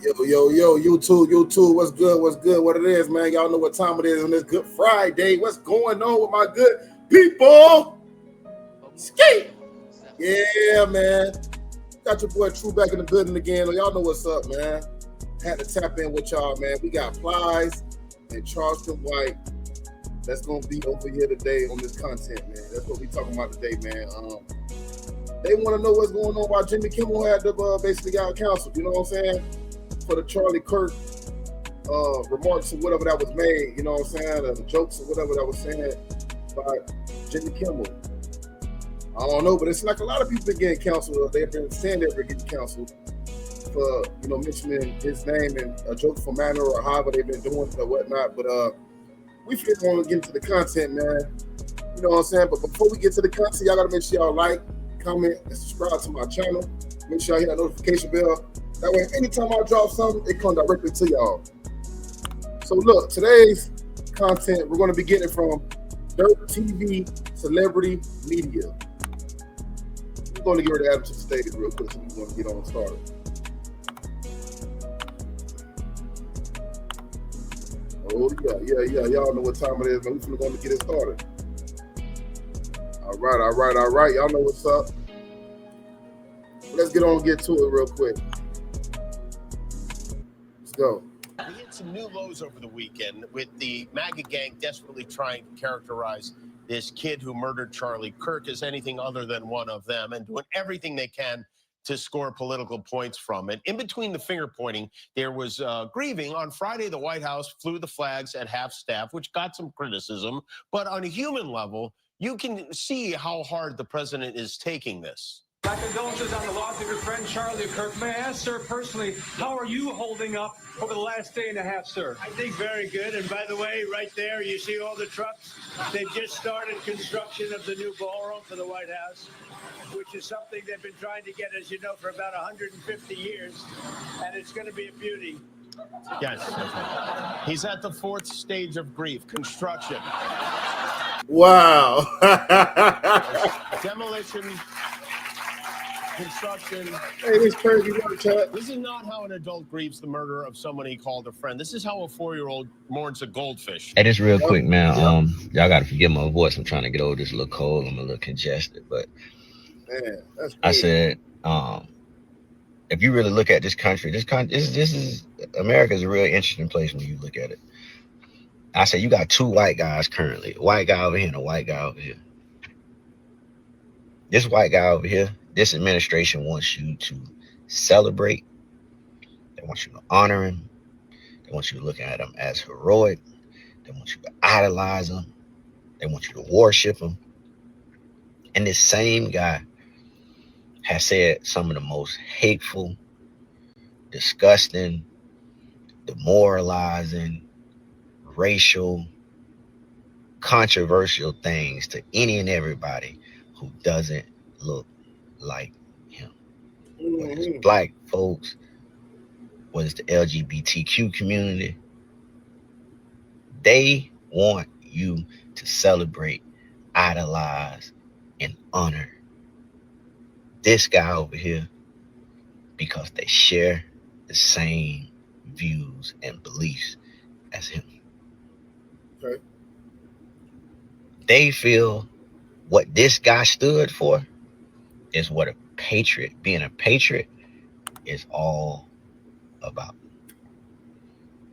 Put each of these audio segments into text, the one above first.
Yo, YouTube, what's good, what it is, man? Y'all know what time it is on this Good Friday. What's going on with my good people? Ski! Yeah, man. Got your boy True back in the building again. Y'all know what's up, man. Had to tap in with y'all, man. We got Plies and Charleston White. That's going to be over here today on this content, man. That's what we talking about today, man. They want to know what's going on, why Jimmy Kimmel had to basically got canceled, you know what I'm saying? For the Charlie Kirk remarks or whatever that was made, you know what I'm saying? The jokes or whatever that was said by Jimmy Kimmel. I don't know, but it's like a lot of people been getting canceled. They've been saying they were getting canceled for, you know, mentioning his name in a jokeful manner or however they've been doing it or whatnot. But we feel want to get into the content, man. You know what I'm saying? But before we get to the content, y'all got to make sure y'all like, comment, and subscribe to my channel. Make sure y'all hit that notification bell. That way, anytime I drop something, it comes directly to y'all. So look, today's content, we're going to be getting from Dirt TV Celebrity Media. We're going to get ready to add them to the stage real quick, so we're going to get on started. Oh, yeah. Y'all know what time it is, man. We're going to get it started. All right. Y'all know what's up. Let's get on and get to it real quick. Let's go. We hit some new lows over the weekend with the MAGA gang desperately trying to characterize this kid who murdered Charlie Kirk as anything other than one of them and doing everything they can to score political points from it. In between the finger pointing, there was grieving. On Friday, the White House flew the flags at half staff, which got some criticism. But on a human level, you can see how hard the president is taking this. My condolences on the loss of your friend Charlie Kirk. May I ask, sir, personally, how are you holding up over the last day and a half, sir? I think very good. And by the way, right there, you see all the trucks? They've just started construction of the new ballroom for the White House, which is something they've been trying to get, as you know, for about 150 years. And it's going to be a beauty. Yes. He's at the fourth stage of grief, construction. Wow. Demolition. Construction. Hey, this crazy work, chat. This is not how an adult grieves the murder of someone he called a friend. This is how a 4-year-old mourns a goldfish. Hey, just real quick, man. Y'all gotta forgive my voice. I'm trying to get over this little cold. I'm a little congested, but man, that's crazy. I said, if you really look at this country, this is America is a really interesting place when you look at it. I said you got two white guys currently, a white guy over here and a white guy over here. This white guy over here, this administration wants you to celebrate. They want you to honor him. They want you to look at him as heroic. They want you to idolize him. They want you to worship him. And this same guy has said some of the most hateful, disgusting, demoralizing, racial, controversial things to any and everybody who doesn't look like him. Whether it's black folks, whether it's the LGBTQ community, they want you to celebrate, idolize, and honor this guy over here because they share the same views and beliefs as him. Okay. They feel what this guy stood for is what a patriot, being a patriot, is all about.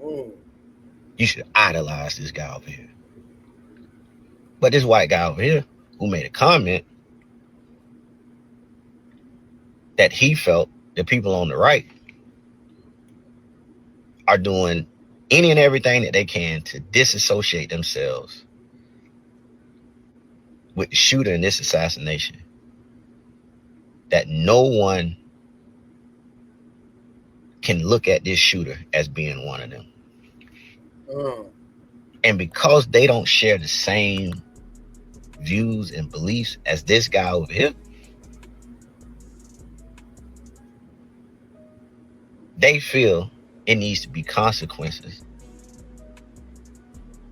You should idolize this guy over here. But this white guy over here who made a comment that he felt the people on the right are doing any and everything that they can to disassociate themselves with the shooter in this assassination. That no one can look at this shooter as being one of them. And because they don't share the same views and beliefs as this guy over here, they feel it needs to be consequences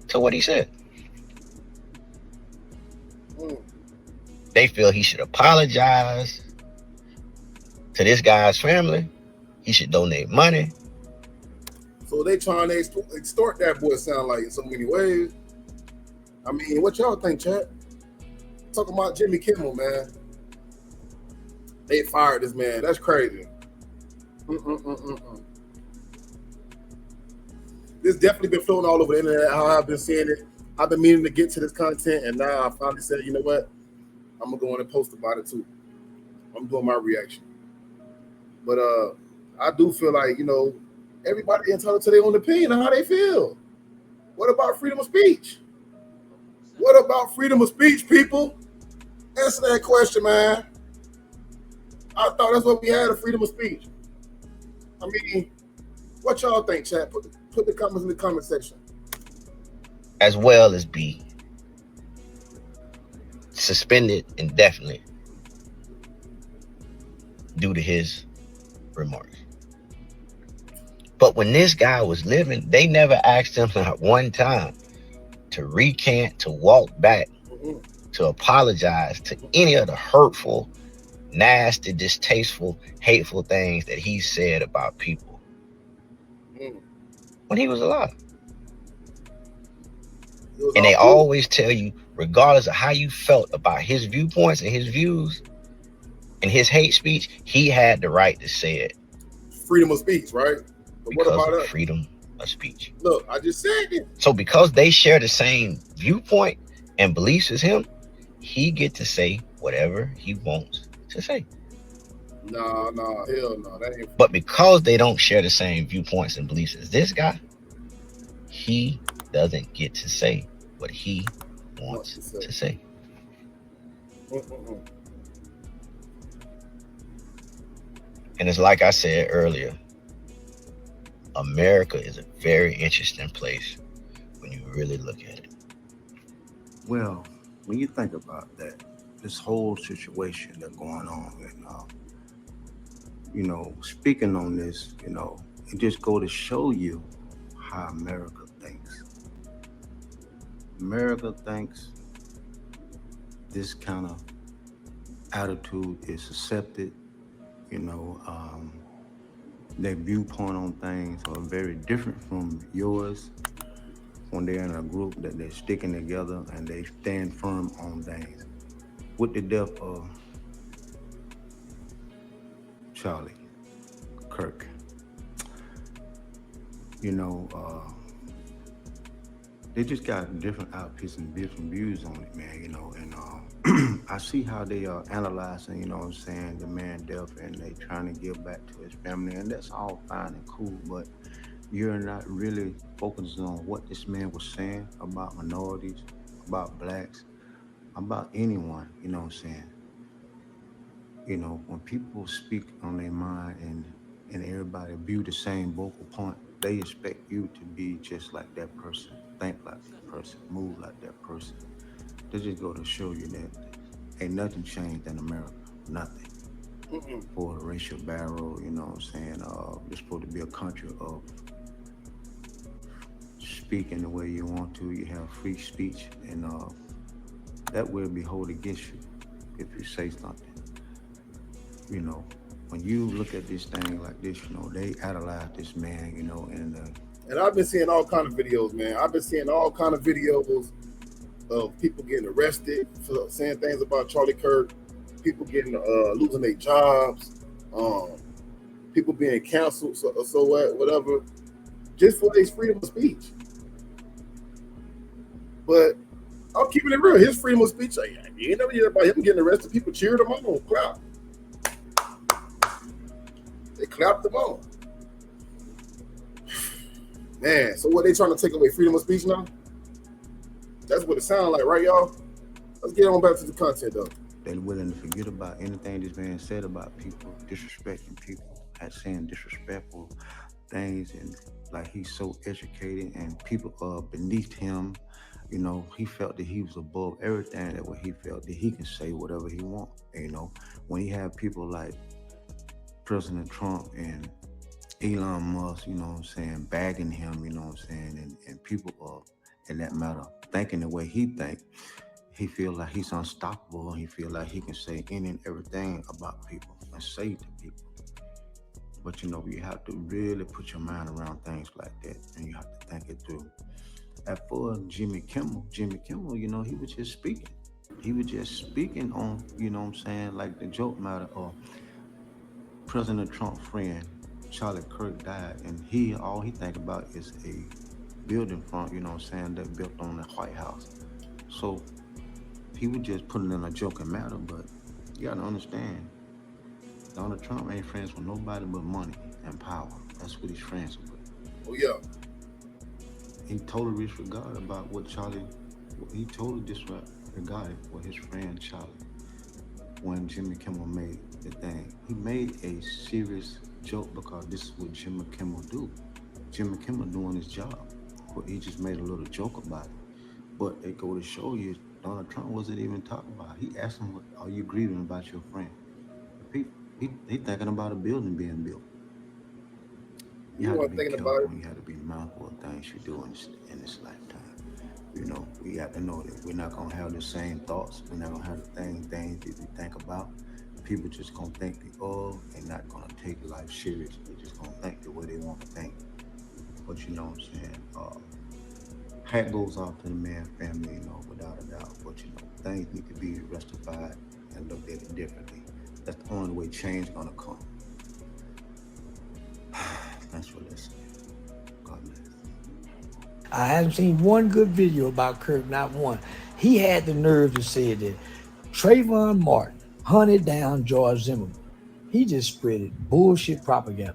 to what he said. They feel he should apologize to this guy's family. He should donate money. So they trying to extort that boy, sound like, in so many ways. I mean, what y'all think, chat? Talking about Jimmy Kimmel, man. They fired this man. That's crazy. This definitely been floating all over the internet, how I've been seeing it. I've been meaning to get to this content, and now I finally said, you know what? I'm going to go in and post about it, too. I'm doing my reaction. But I do feel like, you know, everybody entitled to their own opinion on how they feel. What about freedom of speech? What about freedom of speech, people? Answer that question, man. I thought that's what we had, a freedom of speech. I mean, what y'all think, chat? Put the comments in the comment section. As well as be suspended indefinitely due to his remarks. But when this guy was living, they never asked him not one time to recant, to walk back, to apologize to any of the hurtful, nasty, distasteful, hateful things that he said about people when he was alive. And they always tell you, regardless of how you felt about his viewpoints and his views and his hate speech, he had the right to say it. Freedom of speech, right? But because what about of freedom of speech. Look, I just said it. So because they share the same viewpoint and beliefs as him, he get to say whatever he wants to say. No, hell no, that ain't. But because they don't share the same viewpoints and beliefs as this guy, he doesn't get to say what he wants to say. And it's like I said earlier, America is a very interesting place when you really look at it. Well, when you think about that, this whole situation that's going on, and you know, speaking on this, you know, it just go to show you how America thinks. America thinks this kind of attitude is accepted. You know, their viewpoint on things are very different from yours. When they're in a group that they're sticking together and they stand firm on things. With the death of Charlie Kirk, you know, they just got different outputs and different views on it, man, you know, and I see how they are analyzing, you know what I'm saying, the man death, and they trying to give back to his family, and that's all fine and cool, but you're not really focusing on what this man was saying about minorities, about blacks, about anyone, you know what I'm saying. You know, when people speak on their mind and everybody view the same vocal point, they expect you to be just like that person, think like that person, move like that person. They just go to show you that ain't nothing changed in America, nothing. For a racial barrel, you know what I'm saying? It's supposed to be a country of speaking the way you want to. You have free speech, and that will be held against you if you say something. You know, when you look at this thing like this, you know, they idolize this man, you know, and I've been seeing all kind of videos, man. I've been seeing all kind of videos of people getting arrested for saying things about Charlie Kirk, people getting losing their jobs, people being canceled, so what, whatever, just for his freedom of speech. But I'm keeping it real. His freedom of speech, like, you ain't never hear about him getting arrested. People cheered him on, clap. They clapped him on. Man, so what, they trying to take away freedom of speech now? That's what it sounds like, right, y'all? Let's get on back to the content, though. They're willing to forget about anything that's being said about people, disrespecting people, saying disrespectful things, and like he's so educated and people are beneath him. You know, he felt that he was above everything, that what he felt that he can say whatever he wants. You know, when you have people like President Trump and Elon Musk, you know what I'm saying, bagging him, you know what I'm saying, and people are, in that matter, thinking the way he think, he feel like he's unstoppable, and he feel like he can say any and everything about people and say to people. But you know, you have to really put your mind around things like that, and you have to think it through. As for Jimmy Kimmel, you know, he was just speaking. He was just speaking on, you know what I'm saying, like the joke matter of President Trump's friend, Charlie Kirk, died, and all he think about is a building front, you know what I'm saying, that built on the White House. So he was just putting in a joking matter, but you gotta understand, Donald Trump ain't friends with nobody but money and power. That's what he's friends with. Oh yeah. He totally disregarded about what he totally disregarded what his friend Charlie, when Jimmy Kimmel made the thing. He made a serious joke because this is what Jimmy Kimmel do. Jimmy Kimmel doing his job, but he just made a little joke about it. But it go to show you, Donald Trump wasn't even talking about it. He asked him, are you grieving about your friend? He thinking about a building being built. You have to be careful when you have to be mindful of things you do in this lifetime. You know, we have to know that we're not going to have the same thoughts. We're not going to have the things that we think about. People just going to think they're not going to take life serious. They're just going to think the way they want to think. But you know what I'm saying? Hat goes off to the man family, you know, without a doubt. But you know, things need to be rectified and looked at it differently. That's the only way change is going to come. Thanks for listening. God bless. I haven't seen one good video about Kirk, not one. He had the nerve to say that Trayvon Martin hunted down George Zimmerman. He just spread bullshit propaganda.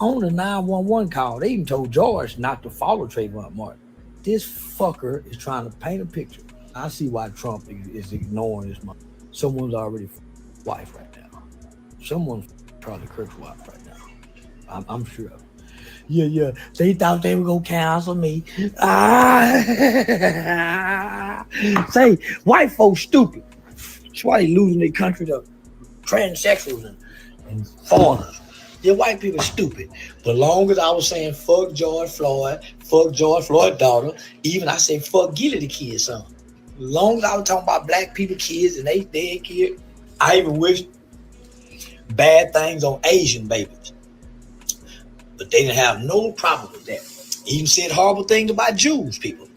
On the 911 call, they even told George not to follow Trayvon Martin. This fucker is trying to paint a picture. I see why Trump is ignoring this money. Someone's already wife right now. Someone's probably Kirk's wife right now. I'm sure. Yeah. They thought they were gonna cancel me. Say, white folks stupid. That's why they losing their country to transsexuals and foreigners. Yeah, white people stupid. But long as I was saying fuck George Floyd's daughter, even I say fuck Gilly the kid's son. As long as I was talking about black people kids and they dead kids, I even wish bad things on Asian babies. But they didn't have no problem with that. Even said horrible things about Jews people.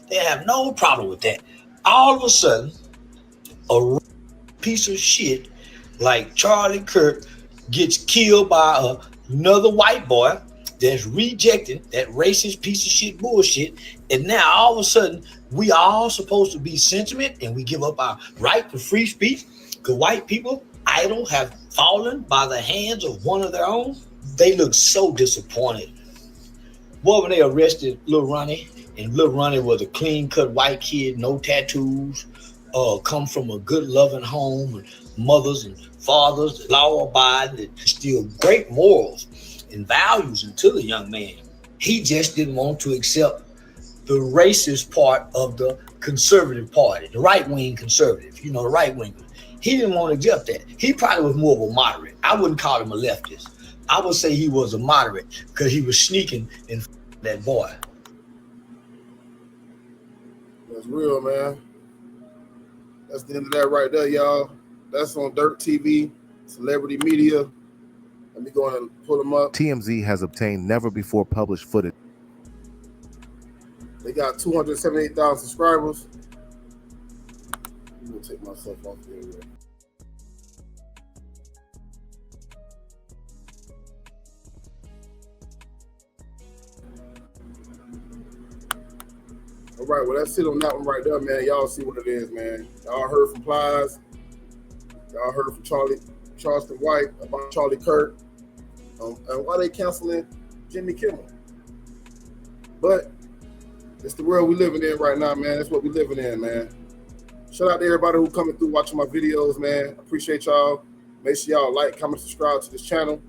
They have no problem with that. All of a sudden, a piece of shit like Charlie Kirk gets killed by another white boy that's rejected that racist piece of shit bullshit. And now all of a sudden, we all supposed to be sentiment and we give up our right to free speech because white people idle have fallen by the hands of one of their own. They look so disappointed. Boy, when they arrested Lil Ronnie, and Lil Ronnie was a clean-cut white kid, no tattoos, come from a good, loving home, and mothers and fathers, law-abiding, and still great morals and values into the young man. He just didn't want to accept the racist part of the conservative party, the right-wing conservative, you know, the right-wing. He didn't want to accept that. He probably was more of a moderate. I wouldn't call him a leftist. I would say he was a moderate because he was sneaking in that boy. That's real, man. That's the end of that right there, y'all. That's on Dirt TV, Celebrity Media. Let me go and pull them up. TMZ has obtained never before published footage. They got 278,000 subscribers. I'm gonna take myself off here. All right, well, that's it on that one right there, man. Y'all see what it is, man. Y'all heard from Plies. Y'all heard from Charleston White about Charlie Kirk. And why they canceling Jimmy Kimmel. But it's the world we living in right now, man. That's what we living in, man. Shout out to everybody who coming through watching my videos, man. Appreciate y'all. Make sure y'all like, comment, subscribe to this channel.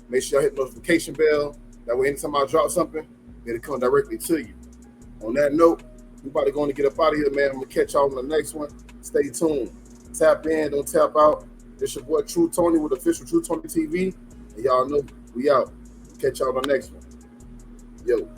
Make sure y'all hit the notification bell. That way, anytime I drop something, it'll come directly to you. On that note, we about to go and get up out of here, man. I'm going to catch y'all on the next one. Stay tuned. Tap in, don't tap out. It's your boy True Tony with official True Tony TV. And y'all know we out. Catch y'all on the next one. Yo.